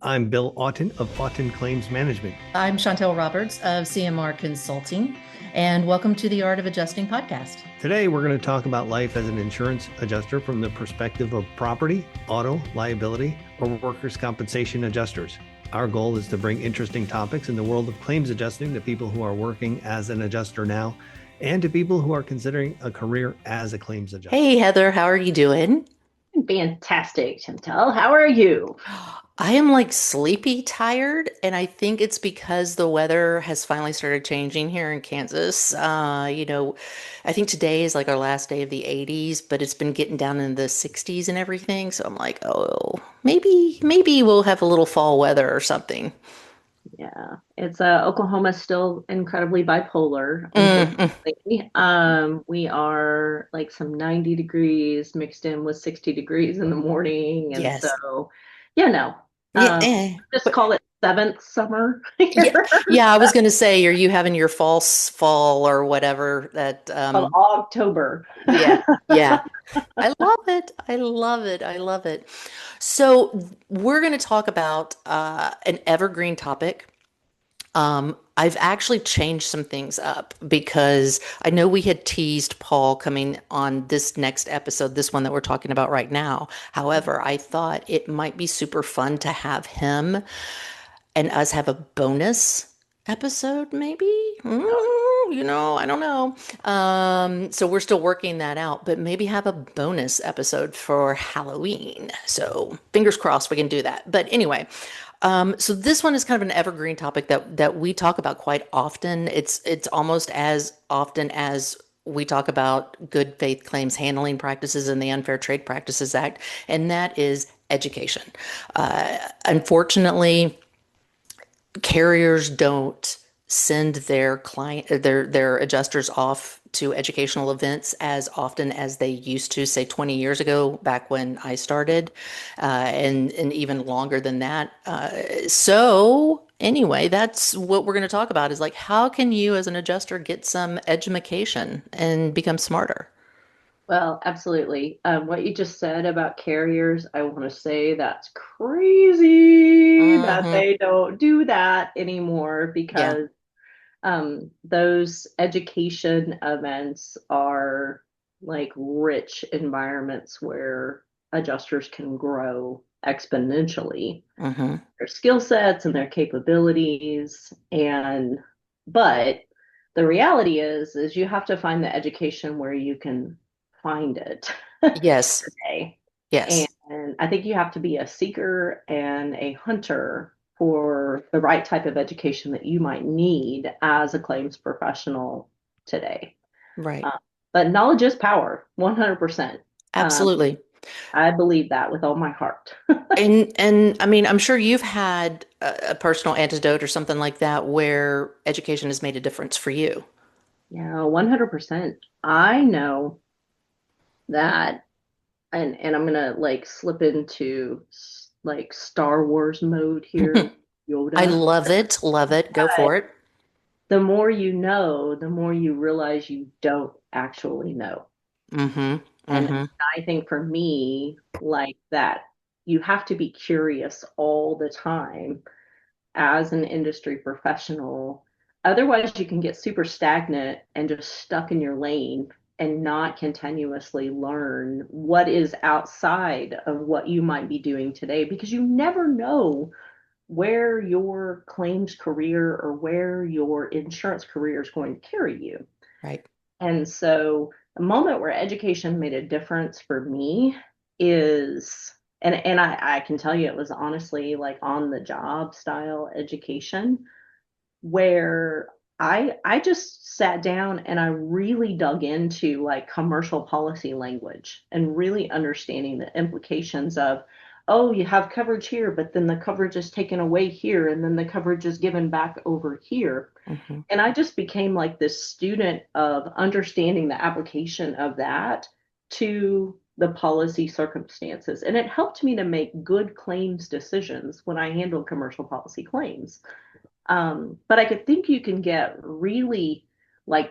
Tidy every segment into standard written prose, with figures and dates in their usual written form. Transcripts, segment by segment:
I'm Bill Oughton of Oughton Claims Management. I'm Chantal Roberts of CMR Consulting, and welcome to the Art of Adjusting podcast. Today, we're going to talk about life as an insurance adjuster from the perspective of property, auto, liability, or workers' compensation adjusters. Our goal is to bring interesting topics in the world of claims adjusting to people who are working as an adjuster now and to people who are considering a career as a claims adjuster. Hey, Heather, how are you doing? Fantastic, Chantal. How are you? I am like sleepy tired, and I think it's because the weather has finally started changing here in Kansas. I think today is like our last day of the 80s, but it's been getting down in the 60s and everything. So I'm like, oh, maybe we'll have a little fall weather or something. Yeah, it's Oklahoma's still incredibly bipolar, Mm. unfortunately. We are like some 90 degrees mixed in with 60 degrees in the morning, and Yes. so no. Yeah. Um, just But call it seventh summer yeah, here. yeah, I was gonna say, are you having your false fall or whatever that Of October. yeah, yeah. I love it. I love it. I love it. So we're gonna talk about an evergreen topic. I've actually changed some things up because I know we had teased Paul coming on this next episode, this one that we're talking about right now. However, I thought it might be super fun to have him and us have a bonus episode, maybe. I don't know. So we're still working that out, but maybe have a bonus episode for Halloween. So fingers crossed we can do that. But anyway, so this one is kind of an evergreen topic that we talk about quite often. It's almost as often as we talk about good faith claims handling practices and the Unfair Trade Practices Act, and that is education. Unfortunately, carriers don't send their adjusters off to educational events as often as they used to, say 20 years ago, back when I started, and even longer than that. So anyway, that's what we're going to talk about is like, how can you as an adjuster get some education and become smarter? Well, absolutely. What you just said about carriers, I want to say that's crazy that Hmm. they don't do that anymore Yeah. because those education events are like rich environments where adjusters can grow exponentially Hmm. their skill sets and their capabilities. But the reality is you have to find the education where you can find it Yes. today. Yes. And I think you have to be a seeker and a hunter for the right type of education that you might need as a claims professional today. Right. Uh, but knowledge is power, 100%. Um, Absolutely. I believe that with all my heart. And I mean, I'm sure you've had a personal antidote or something like that where education has made a difference for you. Yeah, 100%. I know that, and I'm gonna like slip into like Star Wars mode here, I Yoda. love it. Love it. Go for it. The more you know, the more you realize you don't actually know. Mm-hmm. And Mm-hmm. I think for me, like that, you have to be curious all the time as an industry professional. Otherwise, you can get super stagnant and just stuck in your lane and not continuously learn what is outside of what you might be doing today because you never know where your claims career or where your insurance career is going to carry you. Right. And so, a moment where education made a difference for me is, and I can tell you it was honestly like on the job style education where I just sat down and I really dug into like commercial policy language and really understanding the implications of, oh, you have coverage here, but then the coverage is taken away here, and then the coverage is given back over here. Mm-hmm. And I just became like this student of understanding the application of that to the policy circumstances. And it helped me to make good claims decisions when I handled commercial policy claims. But I could think you can get really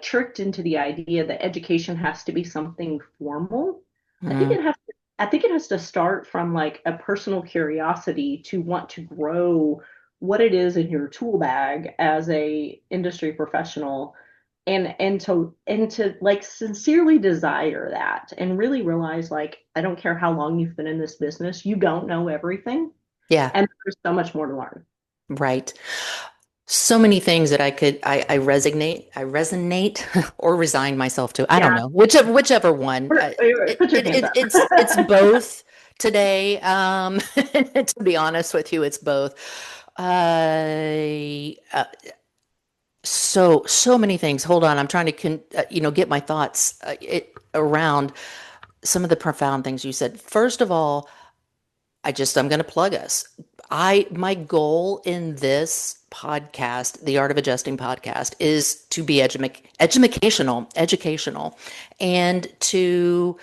tricked into the idea that education has to be something formal. I think Mm-hmm. it has to I think it has to start from like a personal curiosity to want to grow what it is in your tool bag as a industry professional, and to like sincerely desire that and really realize like I don't care how long you've been in this business, you don't know everything, Yeah, and there's so much more to learn. right. So many things that I resonate or resign myself to. I don't Yeah, know, whichever one. put your hands up. It's both today. To be honest with you, it's both. So many things. Hold on, I'm trying to get my thoughts around some of the profound things you said. First of all, I'm going to plug us. My goal in this podcast, the Art of Adjusting podcast, is to be educational, and to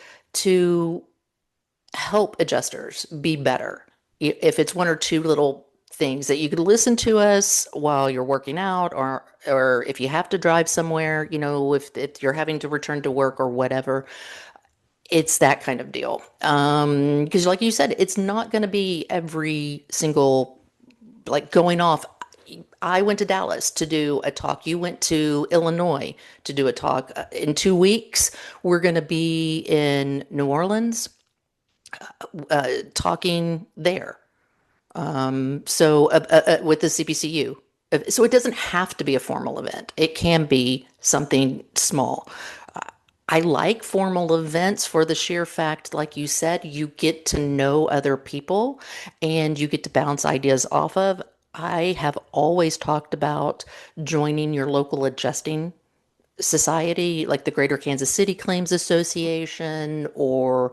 help adjusters be better. If it's one or two little things that you could listen to us while you're working out, or if you have to drive somewhere, if you're having to return to work or whatever, it's that kind of deal. Because like you said, it's not going to be every single, like, going off. I went to Dallas to do a talk. You went to Illinois to do a talk. In 2 weeks, we're going to be in New Orleans, talking there. With the CPCU. So it doesn't have to be a formal event. It can be something small. I like formal events for the sheer fact, like you said, you get to know other people and you get to bounce ideas off of. I have always talked about joining your local adjusting society, like the Greater Kansas City Claims Association, or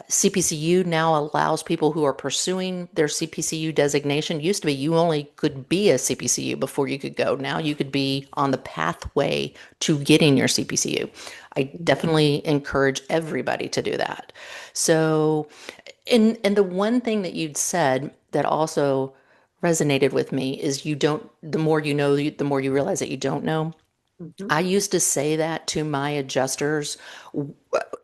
CPCU now allows people who are pursuing their CPCU designation. Used to be you only could be a CPCU before you could go. Now you could be on the pathway to getting your CPCU. I definitely encourage everybody to do that. So, and the one thing that you'd said that also resonated with me is the more you know, the more you realize that you don't know. Mhm. I used to say that to my adjusters,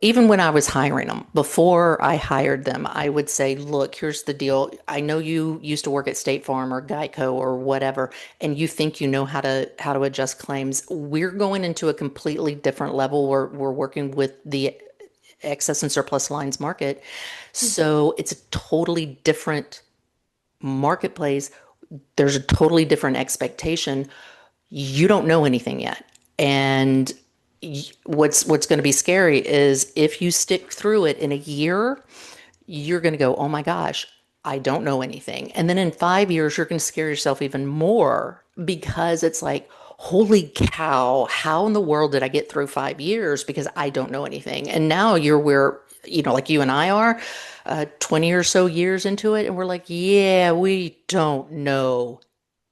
even when I was hiring them. Before I hired them, I would say, look, here's the deal. I know you used to work at State Farm or Geico or whatever, and you think you know how to adjust claims. We're going into a completely different level. We're working with the excess and surplus lines market. So it's a totally different marketplace. There's a totally different expectation. You don't know anything yet. And what's going to be scary is if you stick through it in a year, you're going to go, oh my gosh, I don't know anything. And then in 5 years, you're going to scare yourself even more because it's like, holy cow, how in the world did I get through 5 years because I don't know anything? And now you're where, like you and I are, 20 or so years into it. And we're like, yeah, we don't know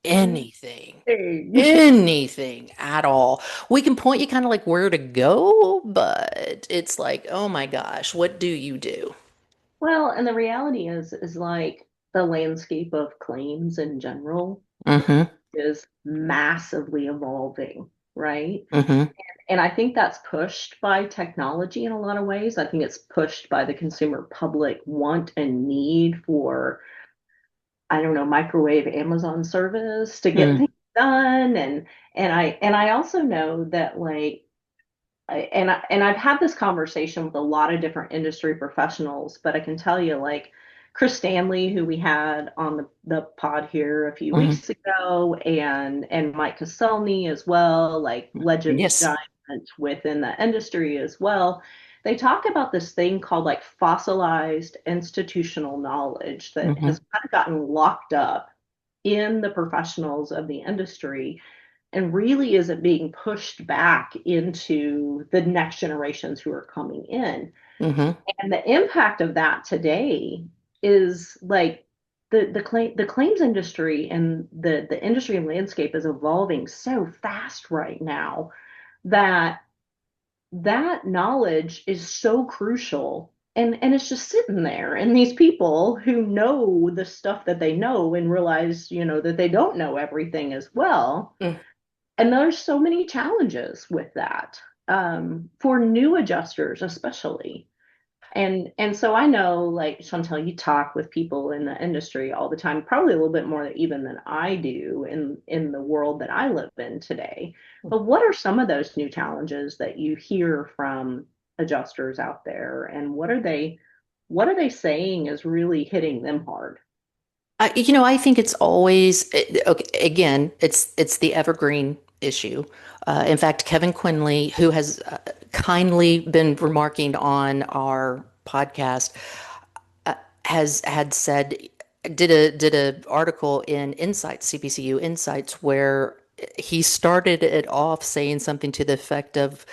anything, Hey. anything at all. We can point you kind of like where to go, but it's like, oh my gosh, what do you do? Well, and the reality is like the landscape of claims in general Mm-hmm. is massively evolving, right? Mm-hmm. And I think that's pushed by technology in a lot of ways. I think it's pushed by the consumer public want and need for, I don't know, microwave Amazon service to get Mm-hmm. things done. And I also know that like and I've had this conversation with a lot of different industry professionals, but I can tell you, like Chris Stanley, who we had on the pod here a few Mm-hmm. weeks ago, and Mike Caselny as well, like legend Yes. giants within the industry as well. They talk about this thing called like fossilized institutional knowledge that Mm-hmm. has kind of gotten locked up in the professionals of the industry and really isn't being pushed back into the next generations who are coming in. Mm-hmm. And the impact of that today is like the claims industry and the industry landscape is evolving so fast right now that that knowledge is so crucial, and it's just sitting there, and these people who know the stuff that they know and realize that they don't know everything as well, and there's so many challenges with that, for new adjusters, especially. And so I know, like Chantel, you talk with people in the industry all the time, probably a little bit more even than I do in the world that I live in today. But what are some of those new challenges that you hear from adjusters out there, and what are they saying is really hitting them hard? I think it's always okay. Again, it's the evergreen issue. In fact, Kevin Quinley, who has kindly been remarking on our podcast, has had said did a article in Insights, CPCU Insights, where he started it off saying something to the effect of,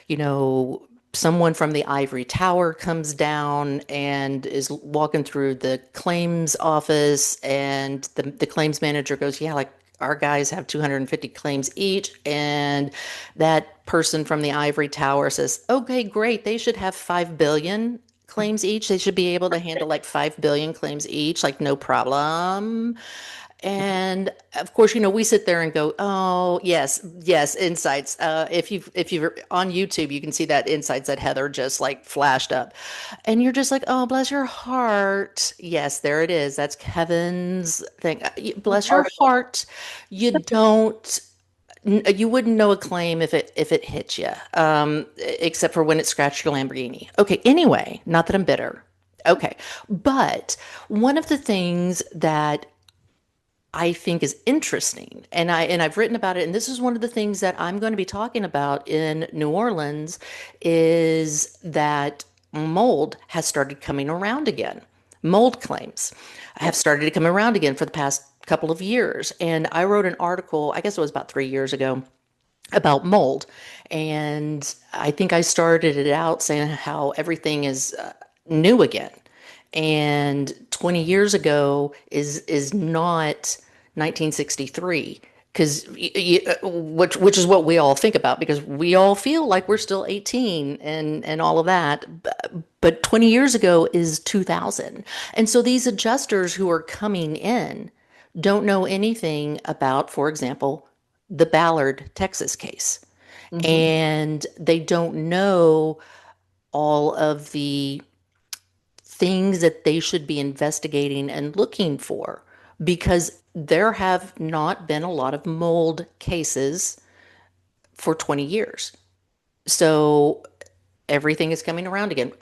you know, someone from the ivory tower comes down and is walking through the claims office, and the claims manager goes, yeah, like our guys have 250 claims each, and that person from the ivory tower says, okay, great, they should have 5 billion claims each. They should be able to handle like 5 billion claims each, like no problem. And of course, we sit there and go, "Oh, yes, yes, insights." If you're on YouTube, you can see that insights that Heather just like flashed up, and you're just like, "Oh, bless your heart." Yes, there it is. That's Kevin's thing. Bless your Article. heart. You don't. You wouldn't know a claim if it hit you, except for when it scratched your Lamborghini. Okay. Anyway, not that I'm bitter. Okay, but one of the things that I think is interesting, and I've written about it, and this is one of the things that I'm going to be talking about in New Orleans, is that mold has started coming around again. Mold claims have Yep. started to come around again for the past couple of years. And I wrote an article, I guess it was about 3 years ago, about mold. And I think I started it out saying how everything is new again. And 20 years ago is not 1963, because which is what we all think about, because we all feel like we're still 18 and all of that. But 20 years ago is 2000. And so these adjusters who are coming in don't know anything about, for example, the Ballard, Texas case. Hmm. And they don't know all of the things that they should be investigating and looking for, because there have not been a lot of mold cases for 20 years. So everything is coming around again.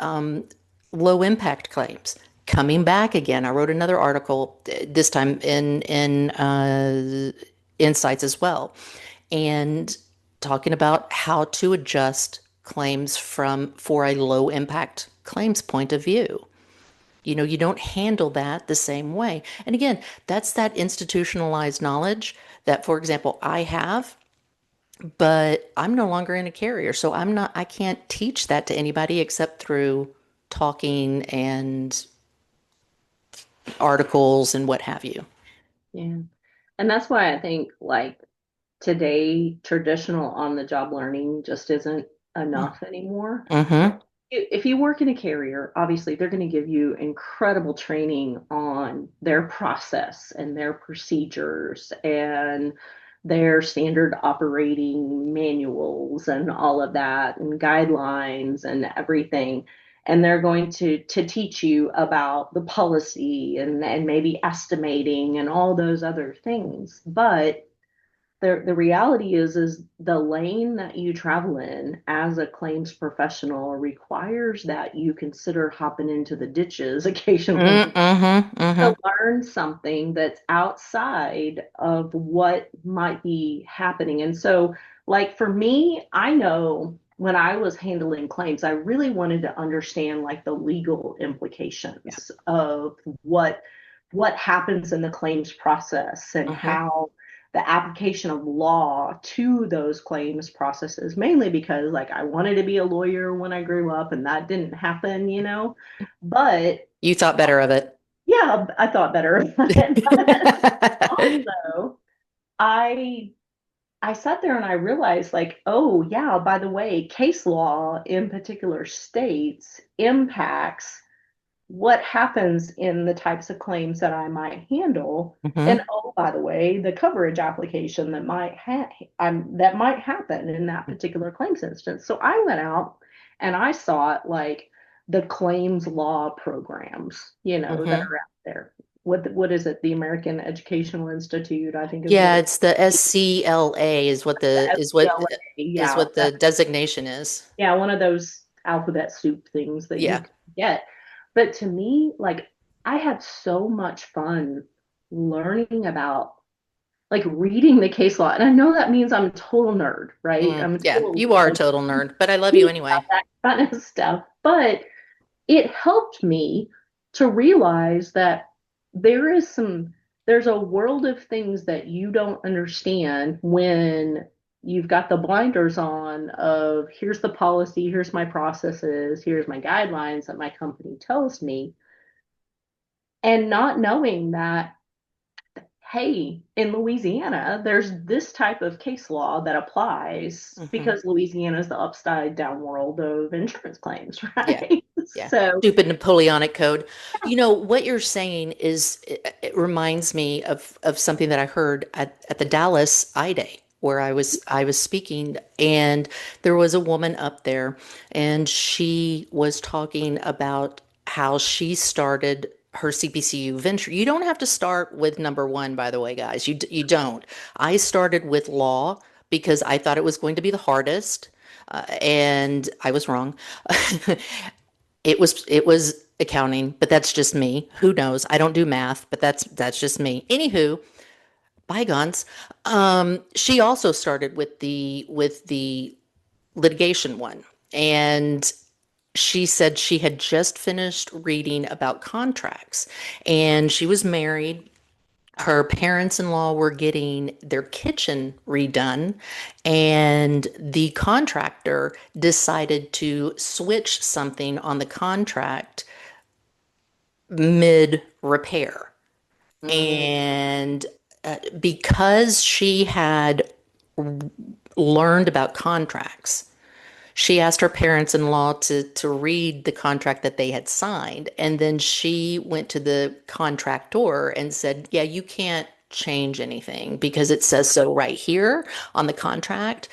Low impact claims coming back again. I wrote another article this time in Insights as well, and talking about how to adjust claims from for a low impact claims point of view. You don't handle that the same way. And again, that's that institutionalized knowledge that, for example, I have, but I'm no longer in a carrier. So I can't teach that to anybody except through talking and articles and what have you. Yeah. And that's why I think, like, today, traditional on the job learning just isn't enough anymore. Mm-hmm. If you work in a carrier, obviously they're going to give you incredible training on their process and their procedures and their standard operating manuals and all of that and guidelines and everything. And they're going to teach you about the policy and maybe estimating and all those other things. But the reality is the lane that you travel in as a claims professional requires that you consider hopping into the ditches occasionally Mm-hmm. to Mm-hmm. learn something that's outside of what might be happening. And so, like, for me, I know when I was handling claims, I really wanted to understand, like, the legal Yeah. implications of what happens in the claims process and Mm-hmm. how the application of law to those claims processes, mainly because, like, I wanted to be a lawyer when I grew up and that didn't happen. But You thought better of it. yeah, I thought better about it. But also, I I sat there and I realized, like, oh yeah, by the way, case law in particular states impacts what happens in the types of claims that I might handle. And Mm-hmm. oh, by the way, the coverage application that might happen in that particular claims instance. So I went out and I sought, like, the claims law programs, that Hmm. are out there. What is it? The American Educational Institute, I think is what Yeah, it it's the SCLA the FCLA. is Yeah, what the designation is. yeah, one of those alphabet soup things that you Yeah. can get. But to me, like, I had so much fun learning about, like, reading the case law. And I know that means I'm a total nerd, right? I'm a Yeah, total you are a like total nerd, but I love you geek anyway. about that kind of stuff. But it helped me to realize that there is some there's a world of things that you don't understand when you've got the blinders on of here's the policy, here's my processes, here's my guidelines that my company tells me, and not knowing that, hey, in Louisiana, there's this type of case law that applies Hmm. because Louisiana is the upside down world of insurance claims, Yeah. right? Yeah. So, Stupid Napoleonic code. You know, what you're saying is it reminds me of something that I heard at the Dallas I Day where I was speaking, and there was a woman up there, and she was talking about how she started her CPCU venture. You don't have to start with number one, by the way, guys. You don't. I started with law because I thought it was going to be the hardest, and I was wrong. It was accounting, but that's just me. Who knows? I don't do math, but that's just me. Anywho, bygones. She also started with the litigation one, and she said she had just finished reading about contracts, and she was married. Her parents-in-law were getting their kitchen redone, and the contractor decided to switch something on the contract mid repair. mm, And because she had learned about contracts, she asked her parents-in-law to read the contract that they had signed, and then she went to the contractor and said, "Yeah, you can't change anything because it says so right here on the contract."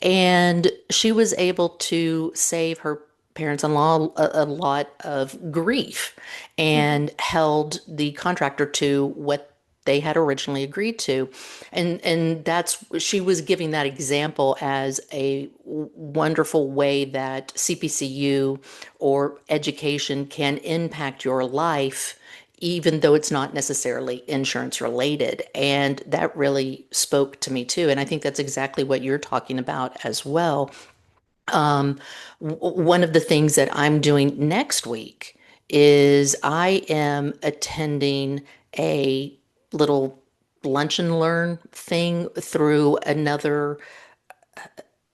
And she was able to save her parents-in-law a lot of grief and held the contractor to what they had originally agreed to. And that's, she was giving that example as a wonderful way that CPCU or education can impact your life, even though it's not necessarily insurance related. And that really spoke to me too. And I think that's exactly what you're talking about as well. Um, One of the things that I'm doing next week is I am attending a little lunch and learn thing through another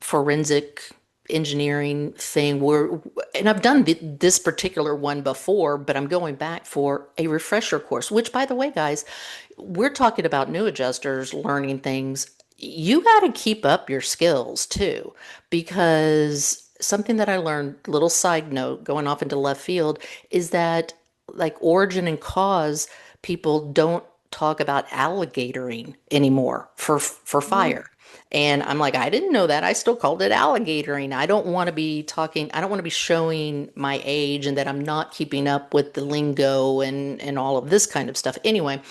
forensic engineering thing where, and I've done this particular one before, but I'm going back for a refresher course, which, by the way, guys, we're talking about new adjusters learning things. You got to keep up your skills too, because something that I learned, little side note, going off into left field, is that like origin and cause, people don't talk about alligatoring anymore for mm. fire. And I'm like, I didn't know that. I still called it alligatoring. I don't want to be talking, I don't want to be showing my age and that I'm not keeping up with the lingo and all of this kind of stuff. Anyway,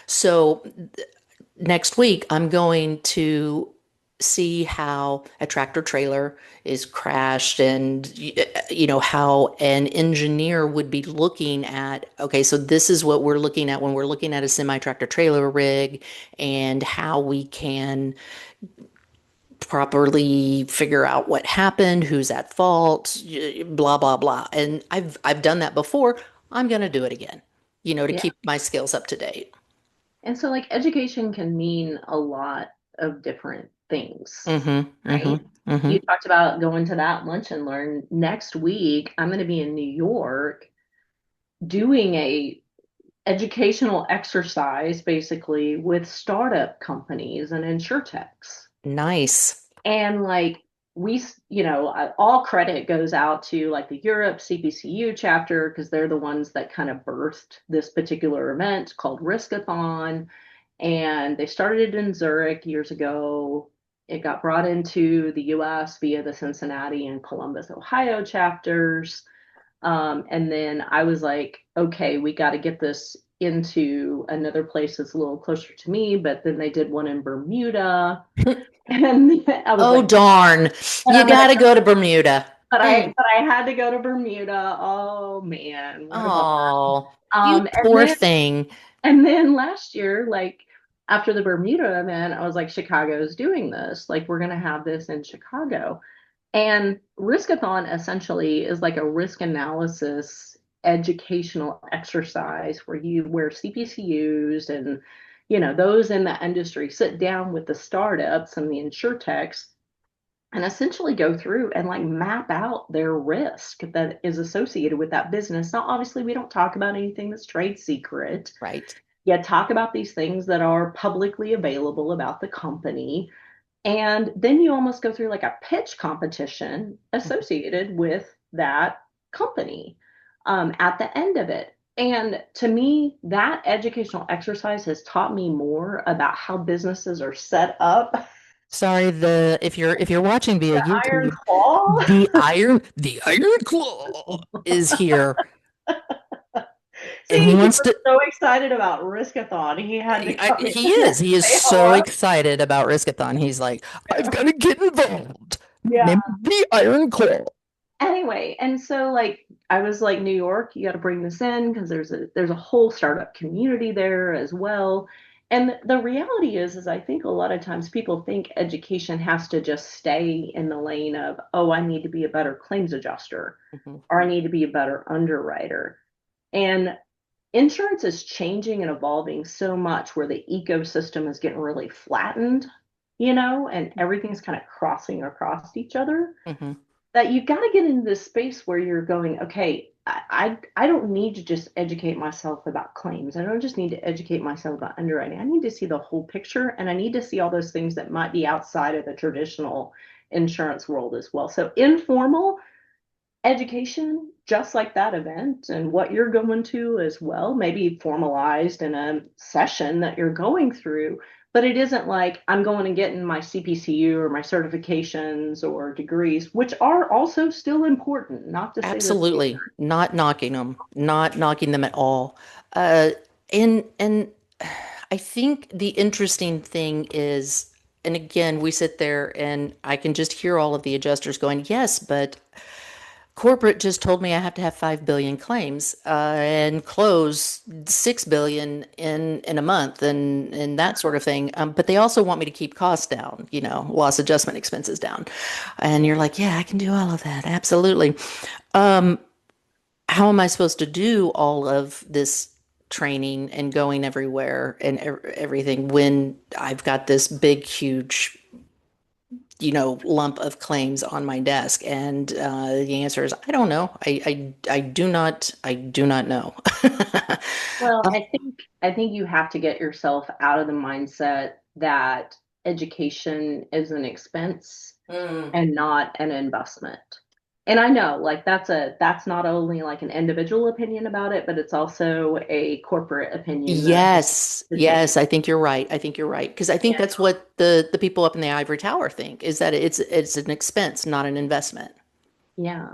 so next week I'm going to see how a tractor trailer is crashed, and how an engineer would be looking at, okay, so this is what we're looking at when we're looking at a semi tractor trailer rig, and how we can properly figure out what happened, who's at fault, blah blah blah. And I've done that before. I'm going to do it again, to Yeah. keep my skills up to date. And so, like, education can mean a lot of different things, Mhm. right? Mhm. You Mhm. talked about going to that lunch and learn. Next week, I'm going to be in New York doing a educational exercise basically with startup companies and insurtechs. Nice. And like all credit goes out to like the Europe CPCU chapter because they're the ones that kind of birthed this particular event called Riskathon. And they started it in Zurich years ago. It got brought into the US via the Cincinnati and Columbus, Ohio chapters. And then I was like, okay, we got to get this into another place that's a little closer to me. But then they did one in Bermuda. And I was Oh, like, darn. but You I'm gonna got to go to Bermuda. but Mm. I had to go to Bermuda. Oh man, what a bummer. Oh, you Um, and poor then thing. and then last year, like after the Bermuda event, I was like, Chicago's doing this. Like we're gonna have this in Chicago. And Riskathon essentially is like a risk analysis educational exercise where CPCUs and those in the industry sit down with the startups and the insurtechs and essentially go through and like map out their risk that is associated with that business. Now, obviously, we don't talk about anything that's trade secret. Right. Yeah, talk about these things that are publicly available about the company. And then you almost go through like a pitch competition associated with that company at the end of it. And to me, that educational exercise has taught me more about how businesses are set up. Sorry, the if you're watching via The Iron YouTube, Claw. the Iron Claw is here, and he See, he wants was to. so excited about Riskathon. He had to come in and He is say so hello. excited about Riskathon. He's like, I've got to get involved. Yeah. Name the Iron Claw. Anyway, and so like I was like, New York, you got to bring this in because there's a whole startup community there as well. And the reality is I think a lot of times people think education has to just stay in the lane of, oh, I need to be a better claims adjuster Mhm. or I need to be a better underwriter. And insurance is changing and evolving so much where the ecosystem is getting really flattened, and everything's kind of crossing across each other Mhm. that you got to get into this space where you're going, okay, I don't need to just educate myself about claims. I don't just need to educate myself about underwriting. I need to see the whole picture and I need to see all those things that might be outside of the traditional insurance world as well. So informal education, just like that event and what you're going to as well, maybe formalized in a session that you're going through. But it isn't like I'm going and getting my CPCU or my certifications or degrees, which are also still important, not to say that they Absolutely, not knocking them, not knocking them at all. Uh, and I think the interesting thing is, and again, we sit there and I can just hear all of the adjusters going, yes, but corporate just told me I have to have 5 billion claims and close 6 billion in a month and that sort of thing. But they also want me to keep costs down, loss adjustment expenses down. And you're like, yeah, I can do all of that. Absolutely. Um, how am I supposed to do all of this training and going everywhere and everything when I've got this big, huge, lump of claims on my desk? And the answer is, I don't know. I do not know. Well, I think you have to get yourself out of the mindset that education is an expense Mm. and not an investment. And I know like that's not only like an individual opinion about it, but it's also a corporate opinion that I think Yes, to take. yes, I think you're right. I think you're right because I think Yeah. that's what the people up in the ivory tower think is that it's an expense, not an investment. Yeah.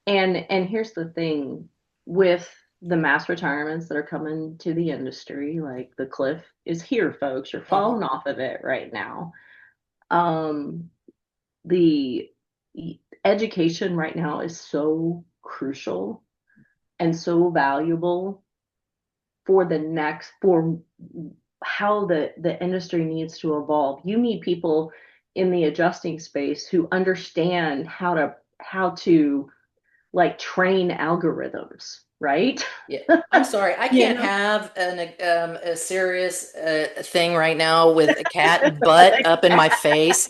And here's the thing with the mass retirements that are coming to the industry, like the cliff is here, folks. You're Mhm. falling off of it right now. Um, the education right now is so crucial and so valuable for how the industry needs to evolve. You need people in the adjusting space who understand how to like train algorithms, right? Yeah, I'm sorry. I You can't know? have a serious thing right now with a cat butt up in my face.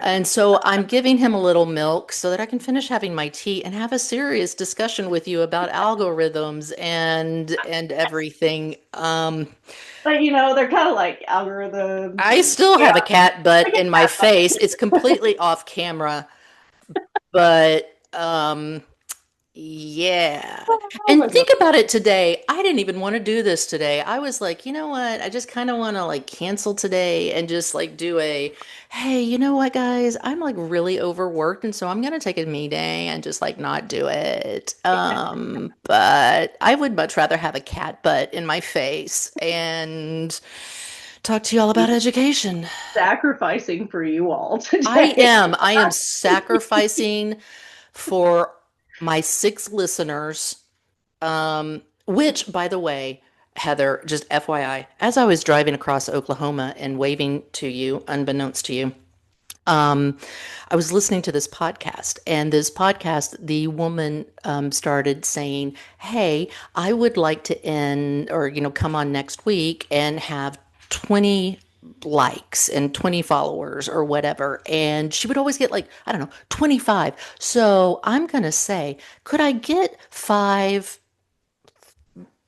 And so I'm giving him a little milk so that I can finish having my tea and have a serious discussion with you about algorithms and everything. But they're kind of like algorithms I and still yeah, have a cat butt like in a my cat face. It's completely off camera, but Yeah. Oh And my God. think about it today. I didn't even want to do this today. I was like, you know what? I just kind of want to like cancel today and just like do a, hey, you know what, guys? I'm like really overworked. And so I'm going to take a me day and just like not do it. But I would much rather have a cat butt in my face and talk to you all about education. Sacrificing for you all I today. am. I am sacrificing for my six listeners. Which, by the way, Heather, just FYI, as I was driving across Oklahoma and waving to you, unbeknownst to you, um, I was listening to this podcast, and this podcast, the woman started saying, "Hey, I would like to end, or come on next week and have 20 likes and 20 followers or whatever." And she would always get like, I don't know, 25. So I'm gonna say, could I get five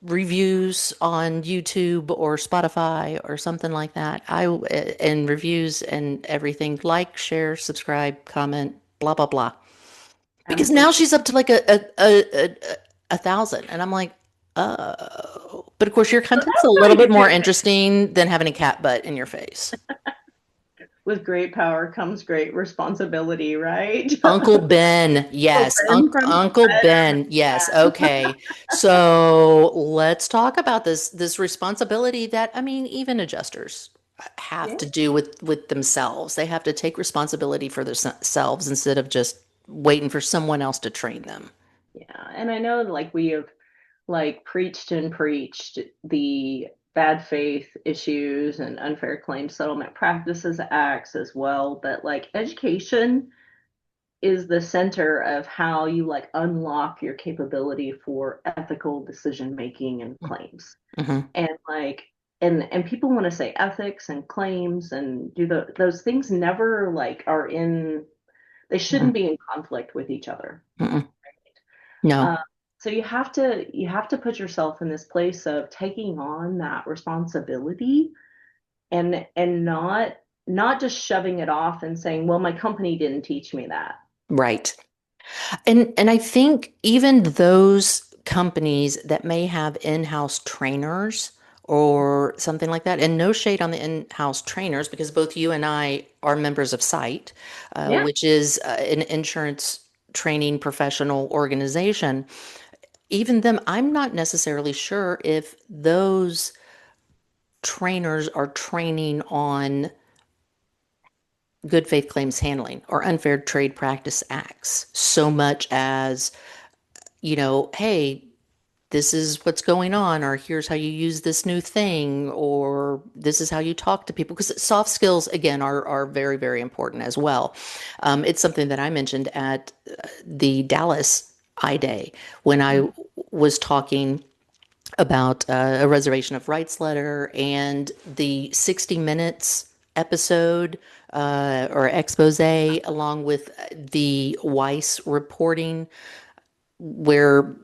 reviews on YouTube or Spotify or something like that? And reviews and everything, like, share, subscribe, comment, blah blah blah. Because now Absolutely. she's up to like a thousand, and I'm like, oh. But of course, your So content's a that's little going bit to more do. interesting than having a cat butt in your face. With great power comes great responsibility, right? Uncle Ben, yes. Open from Uncle Ben, yes. Okay. So let's talk about this responsibility that, I mean, even adjusters have yeah. to do with themselves. They have to take responsibility for themselves instead of just waiting for someone else to train them. Yeah. And I know like we have like preached and preached the bad faith issues and unfair claims settlement practices acts as well, but like education is the center of how you like unlock your capability for ethical decision making and claims. Hmm. And like and people want to say ethics and claims and do those things never like are in they shouldn't Hmm. be in conflict with each other. Hmm. Uh, No. so you have to put yourself in this place of taking on that responsibility and not just shoving it off and saying, well, my company didn't teach me that. Right. And I think even those companies that may have in-house trainers or something like that, and no shade on the in-house trainers, because both you and I are members of SITE, Yeah. which is an insurance training professional organization. Even them, I'm not necessarily sure if those trainers are training on good faith claims handling or unfair trade practice acts so much as, hey, this is what's going on, or here's how you use this new thing, or this is how you talk to people. Because soft skills, again, are very, very important as well. It's something that I mentioned at the Dallas I Day when I was talking about a reservation of rights letter and the 60 Minutes episode or expose, along with the Weiss reporting, where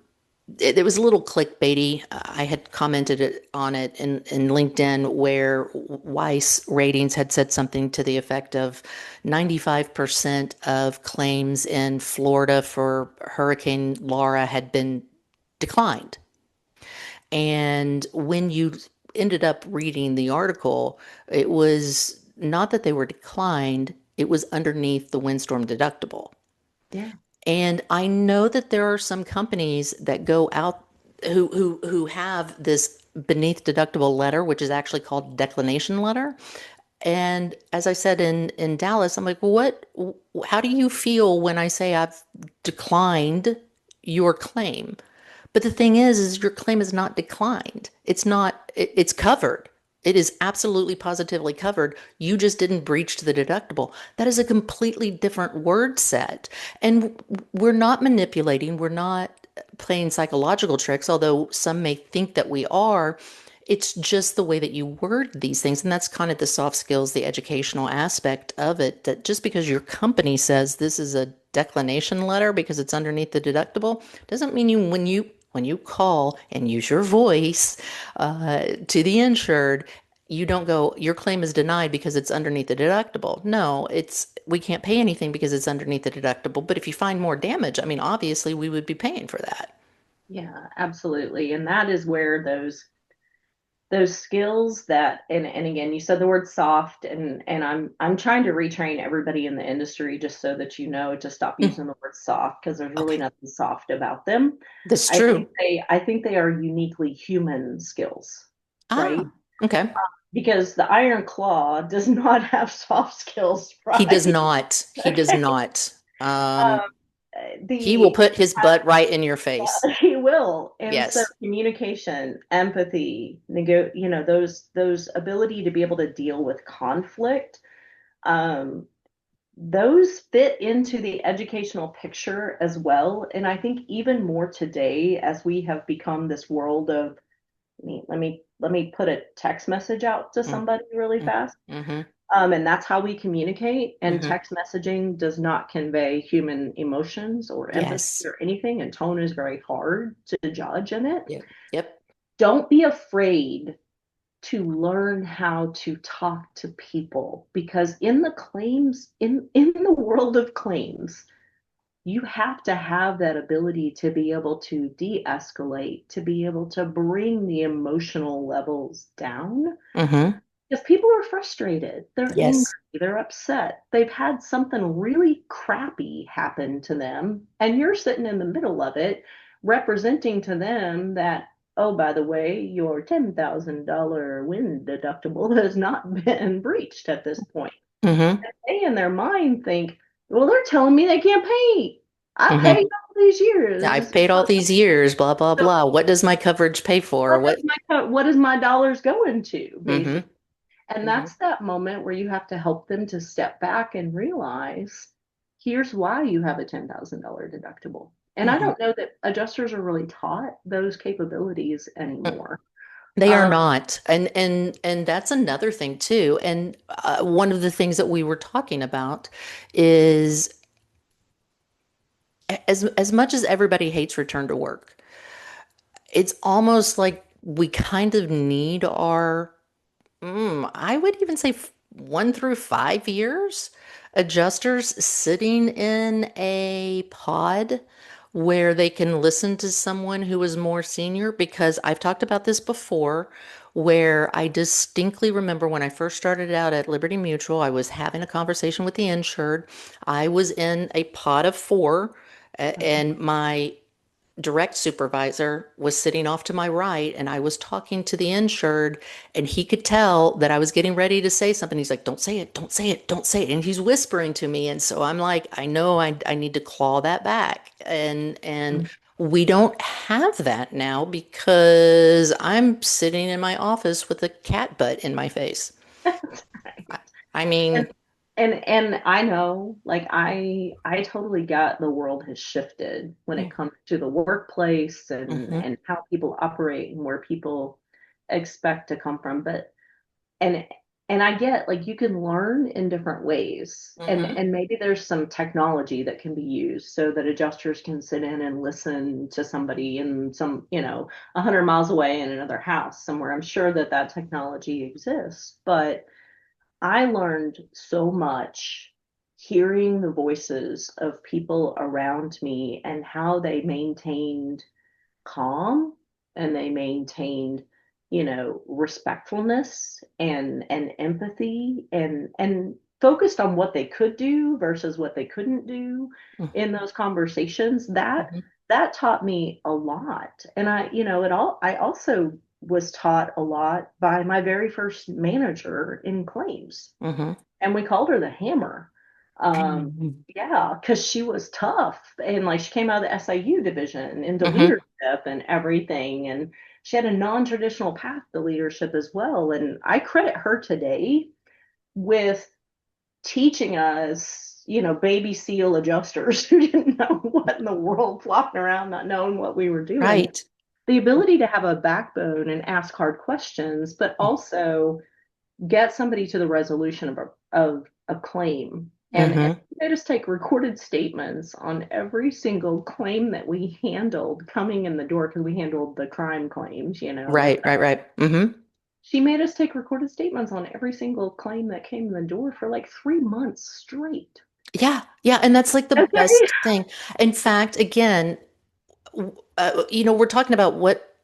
it was a little clickbaity. I had commented on it in LinkedIn, where Weiss ratings had said something to the effect of 95% of claims in Florida for Hurricane Laura had been declined. And when you ended up reading the article, it was not that they were declined, it was underneath the windstorm deductible. Yeah. And I know that there are some companies that go out who have this beneath deductible letter, which is actually called declination letter. And as I said in Dallas, I'm like, well, how do you feel when I say I've declined your claim? But the thing is your claim is not declined. It's not, it's covered. It is absolutely positively covered. You just didn't breach the deductible. That is a completely different word set. And we're not manipulating, we're not playing psychological tricks, although some may think that we are. It's just the way that you word these things. And that's kind of the soft skills, the educational aspect of it, that just because your company says this is a declination letter because it's underneath the deductible doesn't mean when you call and use your voice to the insured You don't go, your claim is denied because it's underneath the deductible. No, it's we can't pay anything because it's underneath the deductible. But if you find more damage, I mean, obviously we would be paying for that. Yeah, absolutely. And that is where those skills that and again you said the word soft and I'm trying to retrain everybody in the industry just so that you know to stop Mm, using the word soft because there's really okay, nothing soft about them. that's true. I think they are uniquely human skills, right? Ah, okay. Because the iron claw does not have soft skills, He does right? not. He does Okay. not. Um, He will the put his butt right in your face. He will. And so Yes. communication, empathy, those ability to be able to deal with conflict, um, those fit into the educational picture as well. And I think even more today, as we have become this world of, let me put a text message out to Mm, somebody really mm, fast. mm-hmm, And that's how we communicate. And mm-hmm. text messaging does not convey human emotions or empathy Yes. or anything. And tone is very hard to judge in it. Yep. Yep. Don't be afraid to learn how to talk to people because in the world of claims, you have to have that ability to be able to de-escalate, to be able to bring the emotional levels down Mm-hmm. because people are frustrated, they're angry, Yes. they're upset, they've had something really crappy happen to them, and you're sitting in the middle of it, representing to them that, oh, by the way, your $10,000 wind deductible has not been breached at this point. Mm-hmm. They, in their mind, think, well, they're telling me they can't pay. I paid Mm-hmm. all these I've years. paid all these years, blah, blah, So blah. What does my coverage pay for? What? what is my dollars going to, Mm-hmm. basically? And Mm-hmm. that's that moment where you have to help them to step back and realize here's why you have a $10,000 deductible. And I Mm-hmm. don't know that adjusters are really taught those capabilities anymore. They are Um, not. And that's another thing too. And one of the things that we were talking about is as much as everybody hates return to work, it's almost like we kind of need our I would even say 1 through 5 years adjusters sitting in a pod where they can listen to someone who is more senior because I've talked about this before where I distinctly remember when I first started out at Liberty Mutual, I was having a conversation with the insured. I was in a pod of four, and my direct supervisor was sitting off to my right and I was talking to the insured and he could tell that I was getting ready to say something. He's like, don't say it, don't say it, don't say it. And he's whispering to me. And so I'm like, I know I need to claw that back. And we don't have that now because I'm sitting in my office with a cat butt in my face. I, I and mean, and I know, like I totally got the world has shifted when it comes to the workplace mm-hmm, and how people operate and where people expect to come from. But and and I get like you can learn in different ways mm-hmm, and maybe there's some technology that can be used so that adjusters can sit in and listen to somebody in some 100 miles away in another house somewhere. I'm sure that that technology exists, but I learned so much hearing the voices of people around me and how they maintained calm and they maintained respectfulness and empathy and focused on what they could do versus what they couldn't do in those conversations. mm-hmm, That taught me a lot. And I also was taught a lot by my very first manager in claims, mm-hmm, and we called her the Hammer. Um, mm-hmm, yeah, because she was tough and like she came out of the SIU division into mm-hmm. leadership and everything, and she had a non-traditional path to leadership as well. And I credit her today with teaching us, baby seal adjusters who didn't know what in the world, flopping around, not knowing what we were doing. Right. The ability to have a backbone and ask hard questions, but also get somebody to the resolution of a claim. And Mm-hmm. they just take recorded statements on every single claim that we handled coming in the door because we handled the crime claims, Right, right, right. Mm-hmm. She made us take recorded statements on every single claim that came in the door for like 3 months straight. Yeah, yeah, and that's like the Okay. best thing. In fact, again, we're talking about what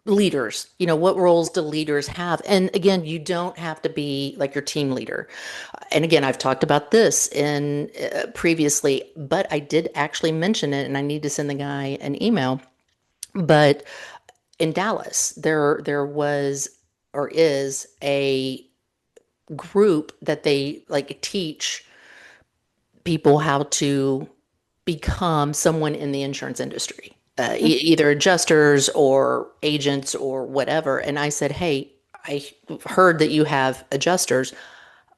leaders, what roles do leaders have? And again, you don't have to be like your team leader. And again, I've talked about this in previously, but I did actually mention it, and I need to send the guy an email. But in Dallas, there was or is a group that they like teach people how to become someone in the insurance industry, either adjusters or agents or whatever. And I said, hey, I heard that you have adjusters.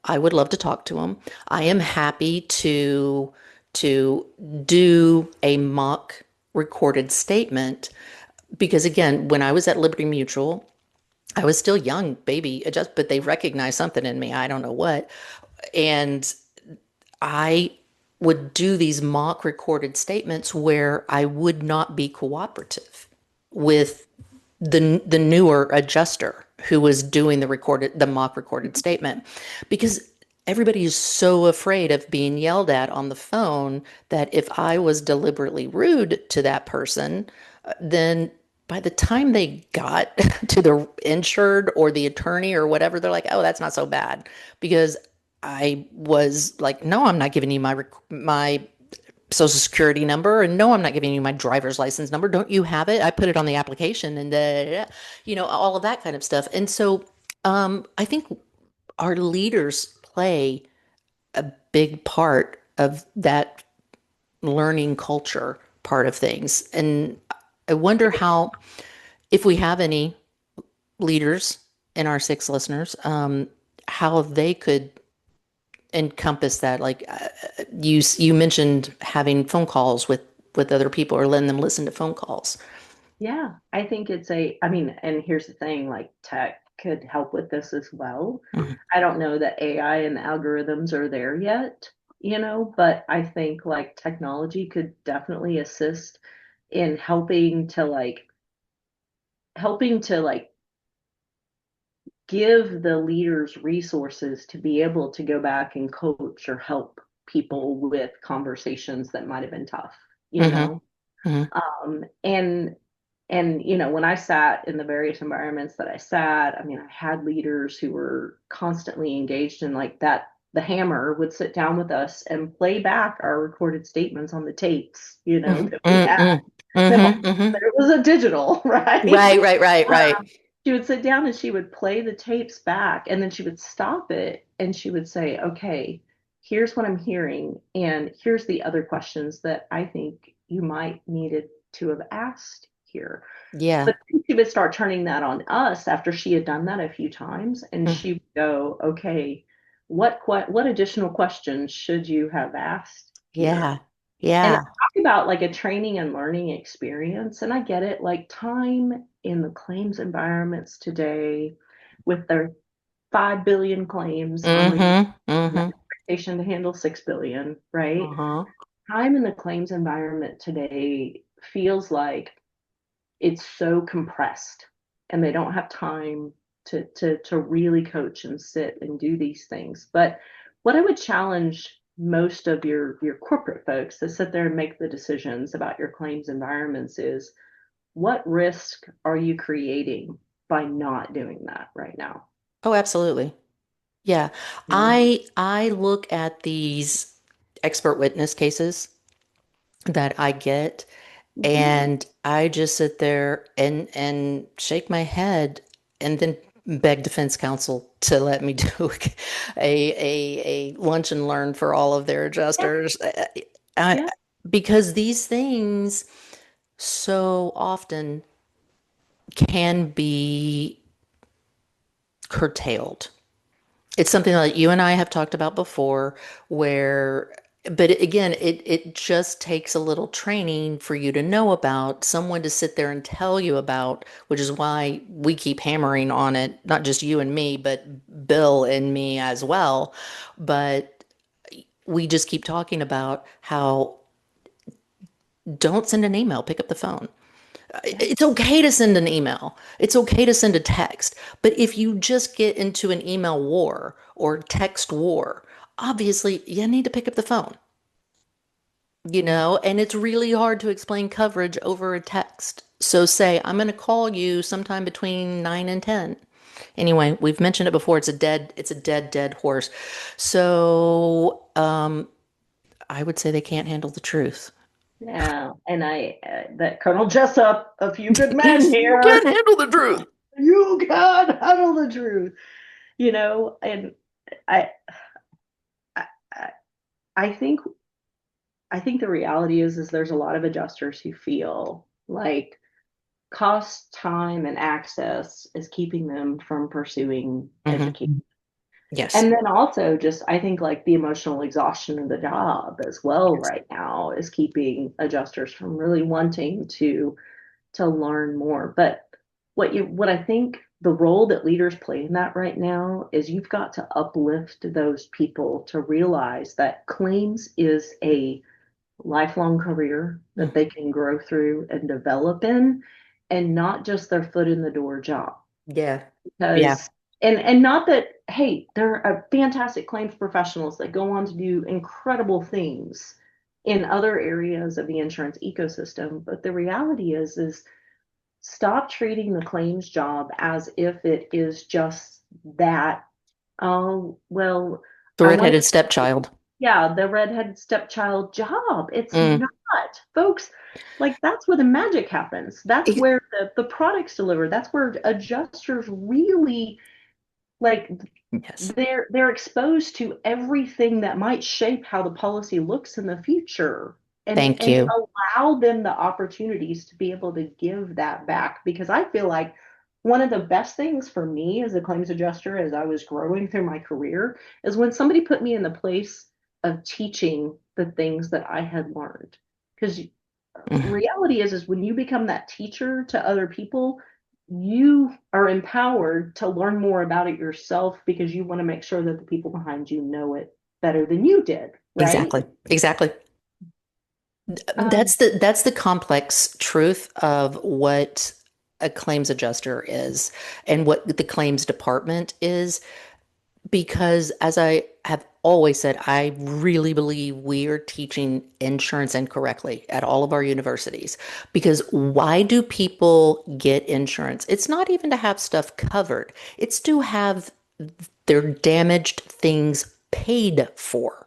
I would love to talk to them. I am happy to do a mock recorded statement because again, when I was at Liberty Mutual, I was still young, baby, adjust, but they recognized something in me. I don't know what. And I would do these mock recorded statements where I would not be cooperative with the newer adjuster who was doing the mock recorded statement because everybody is so afraid of being yelled at on the phone that if I was deliberately rude to that person, then by the time they got to the insured or the attorney or whatever, they're like, oh, that's not so bad because I was like, no, I'm not giving you my social security number, and no, I'm not giving you my driver's license number. Don't you have it? I put it on the application, and all of that kind of stuff. And so, I think our leaders play a big part of that learning culture part of things. And I wonder how, if we have any leaders in our six listeners, how they could encompass that. Like you mentioned having phone calls with other people or letting them listen to phone calls. Yeah, I think I mean, and here's the thing, like tech could help with this as well. Mhm. I don't know that AI and the algorithms are there yet, but I think like technology could definitely assist in helping to like give the leaders resources to be able to go back and coach or help people with conversations that might have been tough, you Hmm. know? Hmm. And when I sat in the various environments that I sat, I mean, I had leaders who were constantly engaged in like that. The hammer would sit down with us and play back our recorded statements on the tapes, Hmm. that we had. Hmm. Then Hmm. Hmm. it was a digital, right? Right, right, right, right. She would sit down and she would play the tapes back, and then she would stop it and she would say, okay, here's what I'm hearing, and here's the other questions that I think you might needed to have asked here. Yeah. But then she would start turning that on us after she had done that a few times, and Mm. she would go, okay, what additional questions should you have asked here? Yeah. And Yeah. talk about like a training and learning experience. And I get it, like time in the claims environments today with their 5 billion claims on the Hmm. Hmm. expectation to handle 6 billion, right? Uh-huh. Time in the claims environment today feels like it's so compressed and they don't have time to really coach and sit and do these things. But what I would challenge most of your corporate folks to sit there and make the decisions about your claims environments is what risk are you creating by not doing that right now? Oh, absolutely. Yeah. You know? I look at these expert witness cases that I get, Mhm. and I just sit there and shake my head and then beg defense counsel to let me do a lunch and learn for all of their Yeah, adjusters. I, yeah, because these things so often can be curtailed. It's something that you and I have talked about before, but again, it just takes a little training for you to know about, someone to sit there and tell you about, which is why we keep hammering on it, not just you and me, but Bill and me as well. But we just keep talking about how don't send an email, pick up the phone. Yeah. It's okay to send an email. It's okay to send a text. But if you just get into an email war or text war, obviously you need to pick up the phone, and it's really hard to explain coverage over a text. So say, I'm going to call you sometime between 9 and 10. Anyway, we've mentioned it before. It's a dead horse. So, I would say they can't handle the truth. Yeah, and that Colonel Jessup, a few good men You can't here. handle the truth. You can't handle the truth, and I, I, I I think, the reality is there's a lot of adjusters who feel like cost, time, and access is keeping them from pursuing Hmm. education. Yes. And then also just I think like the emotional exhaustion of the job as well right now is keeping adjusters from really wanting to learn more. But what I think the role that leaders play in that right now is you've got to uplift those people to realize that claims is a lifelong career that Mhm. they can grow through and develop in, and not just their foot in the door job. Yeah. Yeah. Because and not that, hey, there are fantastic claims professionals that go on to do incredible things in other areas of the insurance ecosystem, but the reality is stop treating the claims job as if it is just that. Oh, well, The I want redheaded stepchild. yeah, the redheaded stepchild job. It's Mm. not, folks. Like that's where the magic happens. That's Ex- where the products delivered. That's where adjusters really like Yes. they're exposed to everything that might shape how the policy looks in the future, Thank and you. allow them the opportunities to be able to give that back, because I feel like one of the best things for me as a claims adjuster as I was growing through my career is when somebody put me in the place of teaching the things that I had learned. Because Mhm. reality is when you become that teacher to other people, you are empowered to learn more about it yourself because you want to make sure that the people behind you know it better than you did, right? Exactly. Exactly. Um, That's the complex truth of what a claims adjuster is and what the claims department is. Because as I have always said, I really believe we are teaching insurance incorrectly at all of our universities. Because why do people get insurance? It's not even to have stuff covered, it's to have their damaged things paid for.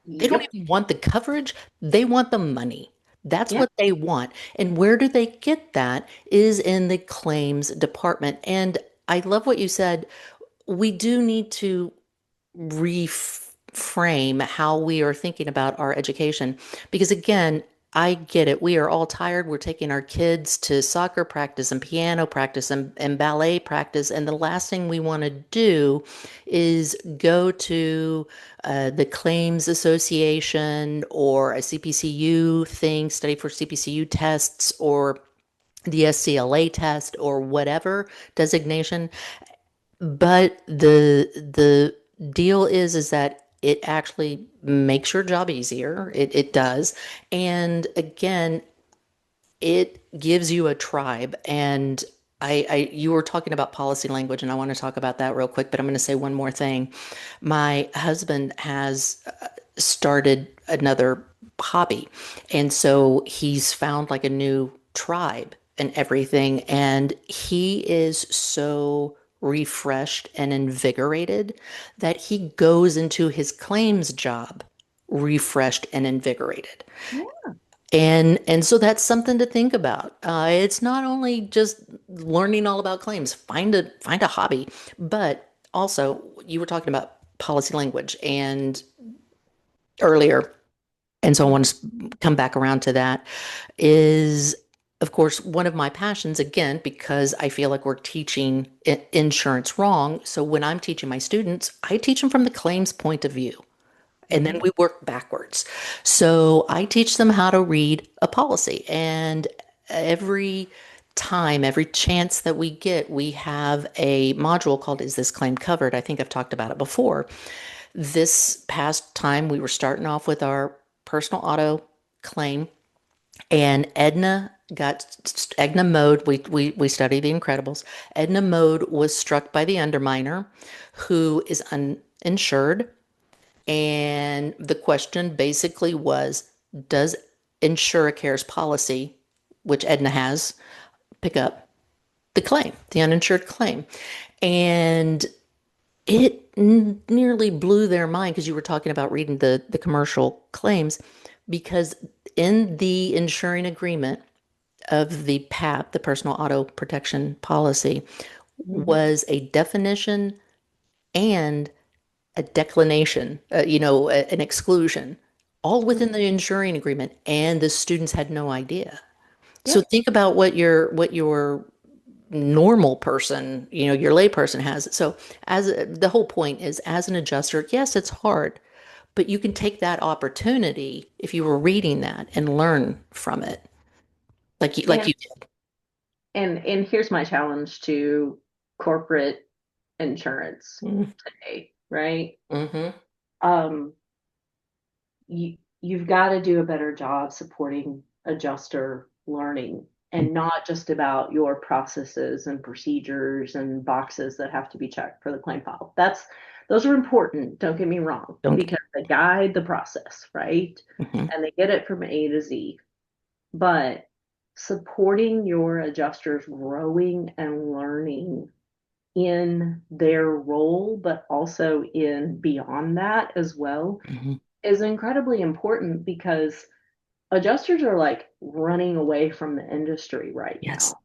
They don't yep. even want the coverage, they want the money. That's Yep. what they want. And where do they get that is in the claims department. And I love what you said. We do need to reframe how we are thinking about our education. Because again, I get it. We are all tired. We're taking our kids to soccer practice and piano practice and ballet practice. And the last thing we want to do is go to the Claims Association or a CPCU thing, study for CPCU tests or the SCLA test or whatever designation. But the deal is that it actually makes your job easier. It does. And again, it gives you a tribe. And you were talking about policy language, and I want to talk about that real quick, but I'm going to say one more thing. My husband has started another hobby, and so he's found like a new tribe and everything, and he is so refreshed and invigorated that he goes into his claims job refreshed and invigorated. Yeah. And so that's something to think about. It's not only just learning all about claims. Find a hobby, but also you were talking about policy language and earlier, and so I want to come back around to that. Is of course one of my passions again because I feel like we're teaching insurance wrong. So when I'm teaching my students, I teach them from the claims point of view. And then Mhm. we work backwards. So I teach them how to read a policy. And every time, every chance that we get, we have a module called Is This Claim Covered? I think I've talked about it before. This past time, we were starting off with our personal auto claim, and Edna got Edna Mode. We study The Incredibles. Edna Mode was struck by the underminer, who is uninsured, and the question basically was, does Insuracare's policy, which Edna has, pick up the claim, the uninsured claim? And it nearly blew their mind because you were talking about reading the commercial claims, because in the insuring agreement of the PAP, the personal auto protection policy, Mhm. was a definition and a declination, an exclusion, all within the insuring agreement, and the students had no idea. So Yep. think about what your normal person, your lay person has. So the whole point is, as an adjuster, yes, it's hard, but you can take that opportunity if you were reading that and learn from it, like And you and here's my challenge to corporate insurance did. today, right? Mm-hmm. Um, you've got to do a better job supporting adjuster learning and not just about your processes and procedures and boxes that have to be checked for the claim file. Those are important, don't get me wrong, Don't. because they guide the process, right? Mm-hmm. And they get it from A to Z. But supporting your adjusters growing and learning in their role, but also in beyond that as well, Mm-hmm. is incredibly important because adjusters are like running away from the industry right Yes. now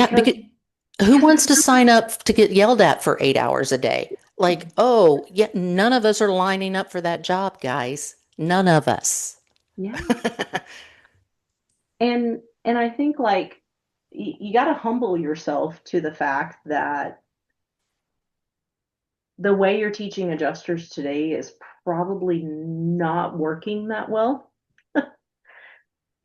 Yeah, because because who wants to sign up to get yelled at for 8 hours a day? Like, oh, yeah, none of us are lining up for that job, guys. None of us. yeah. And I think like you got to humble yourself to the fact that the way you're teaching adjusters today is probably not working that well.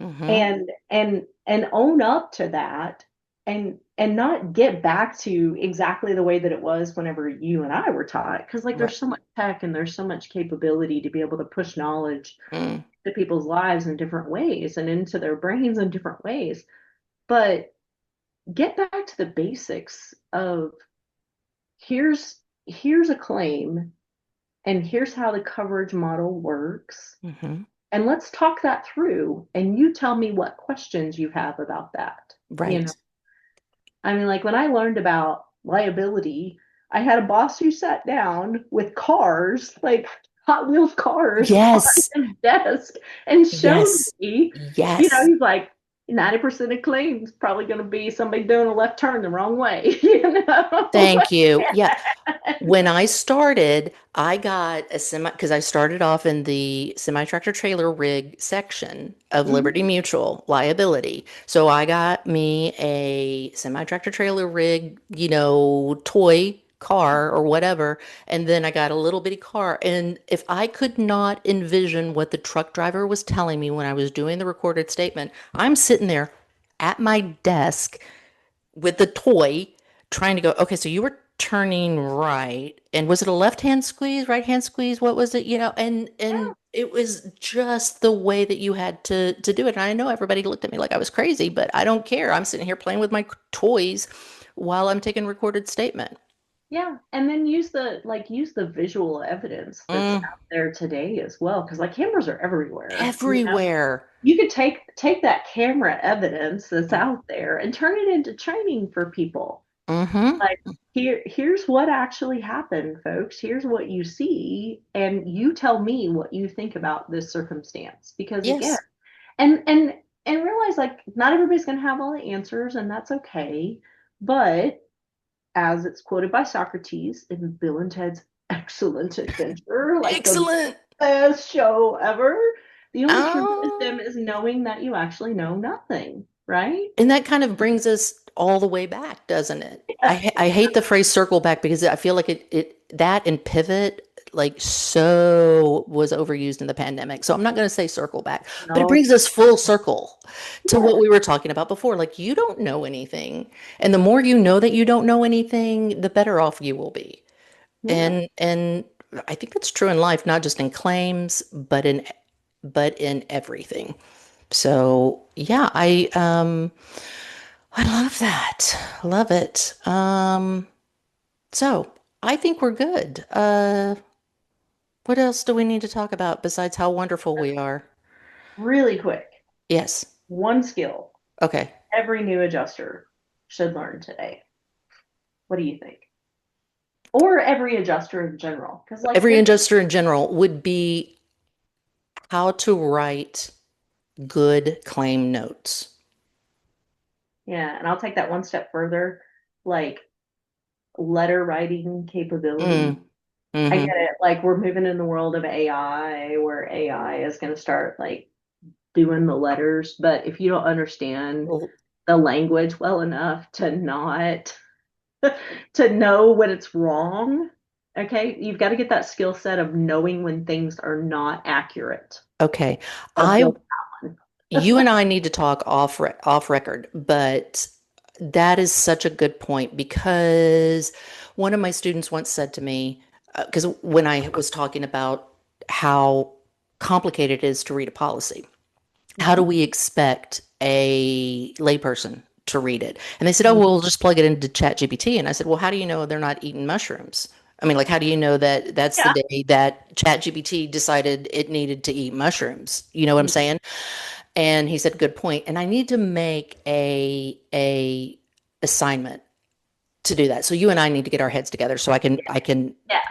Mm-hmm. And own up to that, and not get back to exactly the way that it was whenever you and I were taught, because like Right. there's so much tech and there's so much capability to be able to push knowledge Mm. to people's lives in different ways and into their brains in different ways. But get back to the basics of here's a claim and here's how the coverage model works, Mm-hmm. and let's talk that through, and you tell me what questions you have about that. you know Right. I mean, like when I learned about liability, I had a boss who sat down with cars, like Hot Wheels cars, on Yes. his desk and showed Yes. me, Yes. he's like, 90% of claims probably going to be somebody doing a left turn the wrong way, Thank you. Yeah. When I started, I got a semi because I started off in the semi tractor trailer rig section of Liberty Mhm. Mutual liability. So I got me a semi tractor trailer rig, toy car or whatever. And then I got a little bitty car. And if I could not envision what the truck driver was telling me when I was doing the recorded statement, I'm sitting there at my desk with the toy trying to go, okay, so you were turning right. And was it a left hand squeeze, right hand squeeze? What was it? And it was just the way that you had to do it. And I know everybody looked at me like I was crazy, but I don't care. I'm sitting here playing with my toys while I'm taking recorded statement. Yeah, and then use the visual evidence that's Mm, out there today as well, because like cameras are everywhere. everywhere. You could take that camera evidence that's out there and turn it into training for people. Mm-hmm. Like here's what actually happened, folks. Here's what you see, and you tell me what you think about this circumstance. Because again, Yes. and and realize like not everybody's going to have all the answers, and that's okay. But as it's quoted by Socrates in Bill and Ted's Excellent Adventure, like the Excellent. best show ever. The only true wisdom Oh. is knowing that you actually know nothing, right? And that kind of brings us all the way back, doesn't it? I hate the phrase circle back because I feel like it that and pivot like so was overused in the pandemic. So I'm not going to say circle back, but it No, brings us full circle to yeah, what we were talking about before. Like you don't know anything. And the more you know that you don't know anything, the better off you will be. yeah. And I think that's true in life, not just in claims, but in everything. So yeah, I love that. Love it. So I think we're good. What else do we need to talk about besides how wonderful we are? Really quick, Yes. one skill Okay. every new adjuster should learn today. What do you think? Or every adjuster in general? Because, like, Every this, adjuster in general would be how to write good claim notes. yeah, and I'll take that one step further, like letter writing capability. Mm, I hmm get it. Like, we're moving in the world of AI where AI is going to start like doing the letters. But if you don't understand Well, the language well enough to not to know when it's wrong, okay, you've got to get that skill set of knowing when things are not accurate. okay. So I build that You one. and I need to talk off record, but that is such a good point because one of my students once said to me, because when I was talking about how complicated it is to read a policy, how do Mhm. we expect a layperson to read it? And they said, oh, Mhm. we'll just plug it into ChatGPT. And I said, well, how do you know they're not eating mushrooms? I mean, like, how do you know that that's the Yeah. day that ChatGPT decided it needed to eat mushrooms? You know what I'm saying? And he said, good point. And I need to make a assignment to do that. So you and I need to get our heads together so I can Yeah.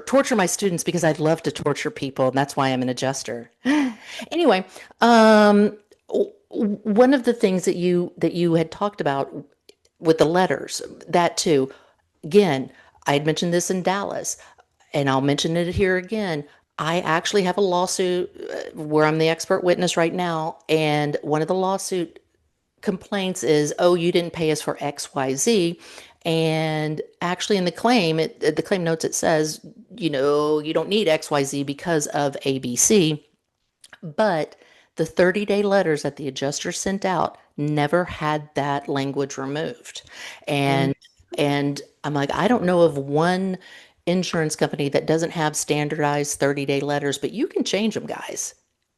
torture my students because I'd love to torture people, and that's why I'm an adjuster. Anyway, one of the things that you had talked about with the letters, that too. Again, I had mentioned this in Dallas, and I'll mention it here again. I actually have a lawsuit where I'm the expert witness right now, and one of the lawsuit complaints is, "Oh, you didn't pay us for XYZ." And actually, in the claim notes, it says, you don't need XYZ because of ABC. But the 30-day letters that the adjuster sent out never had that language removed. Mm. And I'm like, I don't know of one insurance company that doesn't have standardized 30-day letters, but you can change them, guys.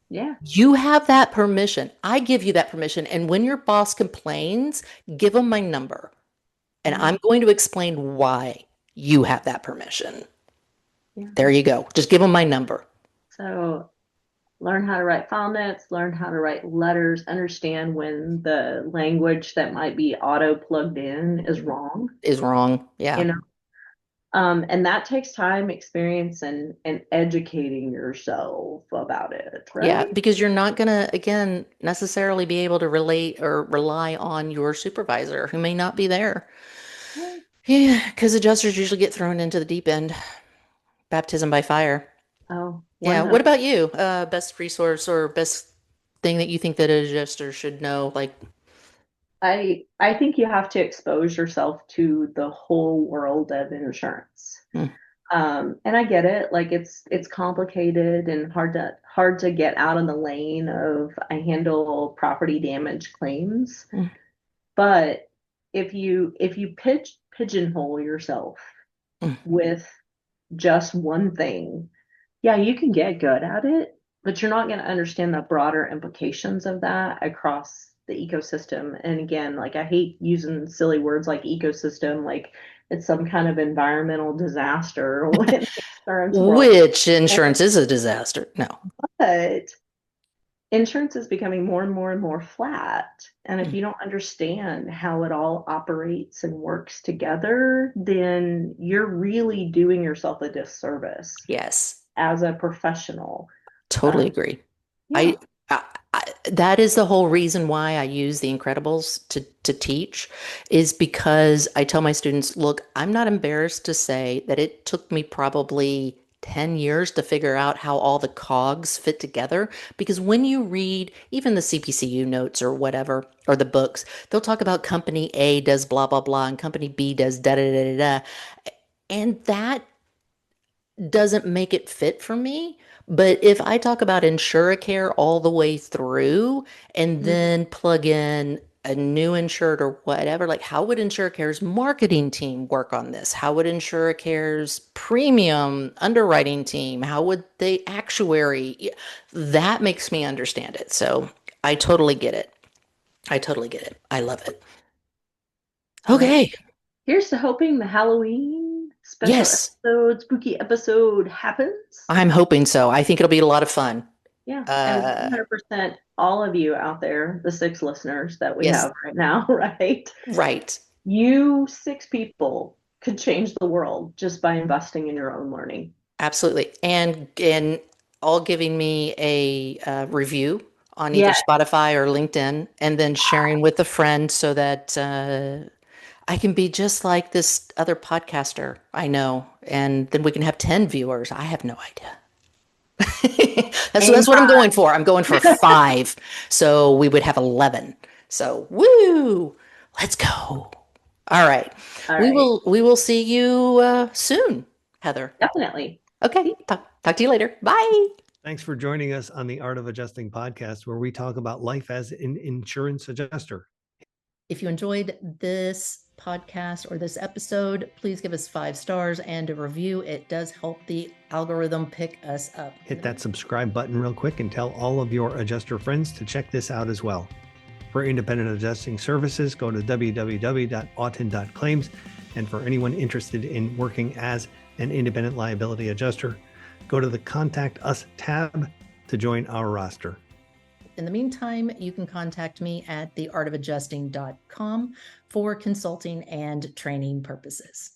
Yeah. You have that permission. I give you that permission. And when your boss complains, give them my number. And Yeah. I'm going to explain why you have that permission. Yeah. There you go. Just give them my number. So learn how to write file notes, learn how to write letters, understand when the language that might be auto plugged in is wrong, Is wrong. you Yeah. know. And that takes time, experience, and educating yourself about it, Yeah, right? because you're not going to, again, necessarily be able to relate or rely on your supervisor who may not be there. Right. Yeah, because adjusters usually get thrown into the deep end, baptism by fire. Oh, Yeah. one What about you? Best resource or best thing that you think that an adjuster should know? Like, I think you have to expose yourself to the whole world of insurance. mm, And I get it, like it's complicated and hard to get out of the lane of I handle property damage claims. mm, But if you pigeonhole yourself mm, with just one thing, yeah, you can get good at it, but you're not going to understand the broader implications of that across the ecosystem. And again, like I hate using silly words like ecosystem, like it's some kind of environmental disaster when the insurance world. which insurance is a disaster? No. But insurance is becoming more and more and more flat. And if Mm, you don't understand how it all operates and works together, then you're really doing yourself a disservice yes. as a professional. Totally agree. Yeah. I, I that is the whole reason why I use The Incredibles to teach is because I tell my students, look, I'm not embarrassed to say that it took me probably 10 years to figure out how all the cogs fit together because when you read even the CPCU notes or whatever or the books, they'll talk about company A does blah blah blah and company B does da da da da da. And that doesn't make it fit for me. But if I talk about Insuracare all the way through and Mhm. then plug in a new insured or whatever, like how would Insuracare's marketing team work on this? How would Insuracare's premium underwriting team? How would the actuary? That makes me understand it. So I totally get it. I totally get it. I love it. Well, Okay. here's to hoping the Halloween special Yes, episode, spooky episode happens. I'm hoping so. I think it'll be a lot of fun. Yeah. And Uh, 100% all of you out there, the 6 listeners that we yes, have right now, right? right. You 6 people could change the world just by investing in your own learning. Absolutely. And all giving me a review on either Yeah. Spotify or LinkedIn, and then sharing with a friend so that I can be just like this other podcaster I know, and then we can have 10 viewers. I have no idea. That's what I'm going for. I'm going for 5. So we would have 11. So woo, let's go. All right. All right. We will see you soon, Heather. Definitely. Okay. Talk to you later. Bye. Thanks for joining us on the Art of Adjusting podcast, where we talk about life as an insurance adjuster. If you enjoyed this podcast or this episode, please give us 5 stars and a review. It does help the algorithm pick us up. Hit that subscribe button real quick and tell all of your adjuster friends to check this out as well. For independent adjusting services, go to www.autin.claims. And for anyone interested in working as an independent liability adjuster, go to the Contact Us tab to join our roster. In the meantime, you can contact me at theartofadjusting.com for consulting and training purposes.